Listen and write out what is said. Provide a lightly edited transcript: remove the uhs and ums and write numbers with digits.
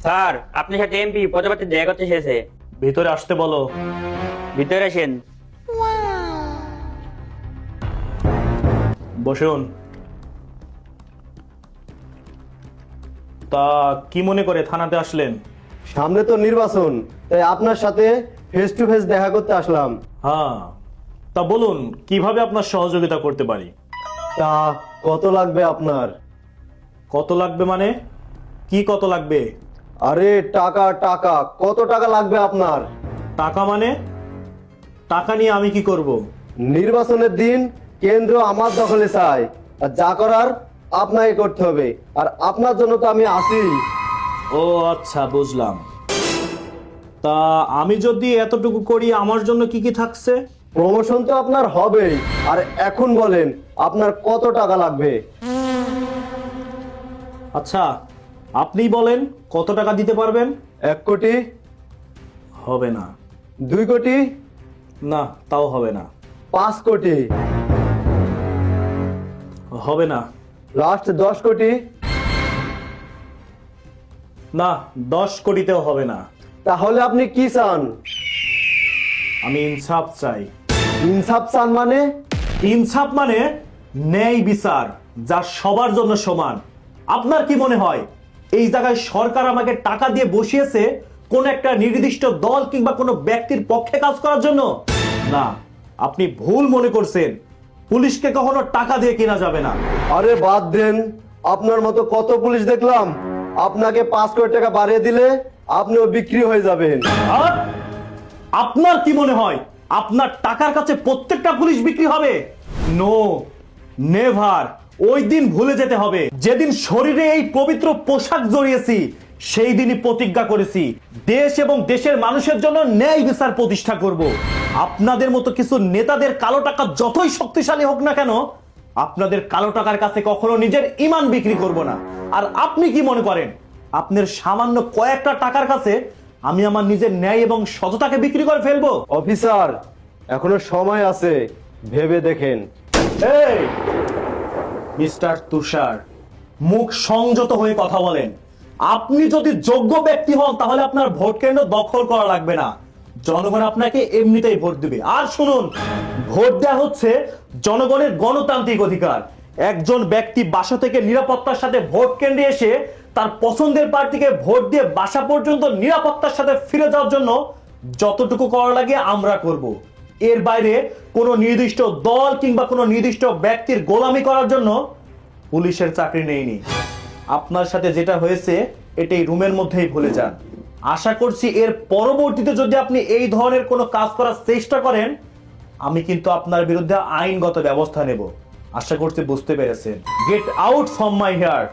Sir, আপনার সাথে MP পদপ্রার্থী দেখা করতে এসেছে। ভিতরে আসতে বলো। ভিতরে আসেন। বসুন। তা কি মনে করে থানাতে আসলেন? সামনে তো নির্বাচন, তাই আপনার সাথে ফেস টু ফেস দেখা করতে আসলাম। হ্যাঁ, তা বলুন কিভাবে আপনার সহযোগিতা করতে পারি? তা কত লাগবে আপনার? কত লাগবে মানে? কি কত লাগবে? আরে টাকা টাকা, কত টাকা লাগবে আপনার? টাকা মানে? টাকা নিয়ে আমি কি করব? নির্বাচনের দিন কেন্দ্র আমার দখলে চাই, আর যা করার আপনাকে করতে হবে, আর আপনার জন্য তো আমি আছি। ও আচ্ছা, বুঝলাম। তা আমি যদি এতটুকু করি আমার জন্য কি কি থাকছে? প্রমোশন তো আপনার হবেই। আর এখন বলেন আপনার কত টাকা লাগবে? আচ্ছা, আপনিই বলেন কত টাকা দিতে পারবেন? 1 কোটি? হবে না। 2 কোটি? না, তাও হবে না। 5 কোটি? হবে না। লাস্ট 10 কোটি? না, 10 কোটিতেও হবে না। তাহলে আপনি কি চান? আমি ইনসাফ চাই। ইনসাফ চান মানে? ইনসাফ মানে ন্যায় বিচার, যা সবার জন্য সমান। আপনার কি মনে হয় এই জায়গায় সরকার আমাকে টাকা দিয়ে বসিয়েছে কোন একটা নির্দিষ্ট দল কিংবা কোনো ব্যক্তির পক্ষে কাজ করার জন্য? না, আপনি ভুল মনে করছেন। পুলিশকে কখনো টাকা দিয়ে কেনা যাবে না। আরে বাদ দেন, আপনার মতো কত পুলিশ দেখলাম। আপনাকে 5 কোটি টাকা বাড়িয়ে দিলে আপনিও বিক্রি হয়ে যাবেন। আর আপনার কি মনে হয় আপনার টাকার কাছে প্রত্যেকটা পুলিশ বিক্রি হবে? No, never. ওই দিন ভুলে যেতে হবে যেদিন শরীরে এই পবিত্র পোশাক জড়িয়েছি। সেই দিনই প্রতিজ্ঞা করেছি দেশ এবং দেশের মানুষের জন্য ন্যায় বিচার প্রতিষ্ঠা করব। আপনাদের মতো কিছু নেতাদের কালো টাকা যতই শক্তিশালী হোক না কেন, আপনাদের কালো টাকার কাছে কখনো নিজের ঈমান বিক্রি করব না। আর আপনি কি মনে করেন আপনার সামান্য কয়েকটা টাকার কাছে আমি আমার নিজের ন্যায় এবং সততাকে বিক্রি করে ফেলবো? অফিসার, এখনো সময় আছে, ভেবে দেখেন। এই মিস্টার তুষার, মুখ সংযত হয়ে কথা বলেন। আপনি যদি যোগ্য ব্যক্তি হন তাহলে আপনার ভোট কেন্দ্র দখল করা লাগবে না। জনগণ আপনাকে এমনিতেই ভোট দিবে। আর শুনুন, ভোট দেওয়া হচ্ছে জনগণের গণতান্ত্রিক অধিকার। একজন ব্যক্তি বাসা থেকে নিরাপত্তার সাথে ভোট কেন্দ্রে এসে তার পছন্দের প্রার্থীকে ভোট দিয়ে বাসা পর্যন্ত নিরাপত্তার সাথে ফিরে যাওয়ার জন্য যতটুকু করা লাগে আমরা করব। এর বাইরে কোনো নির্দিষ্ট দল কিংবা কোনো নির্দিষ্ট ব্যক্তির গোলামি করার জন্য পুলিশের চাকরি নেইনি। আপনার সাথে যেটা হয়েছে এটাই রুমের মধ্যেই ভুলে যান। আশা করছি এর পরবর্তীতে যদি আপনি এই ধরনের কোনো কাজ করার চেষ্টা করেন, আমি কিন্তু আপনার বিরুদ্ধে আইনগত ব্যবস্থা নেব। আশা করছি বুঝতে পেরেছেন। Get out from my hair.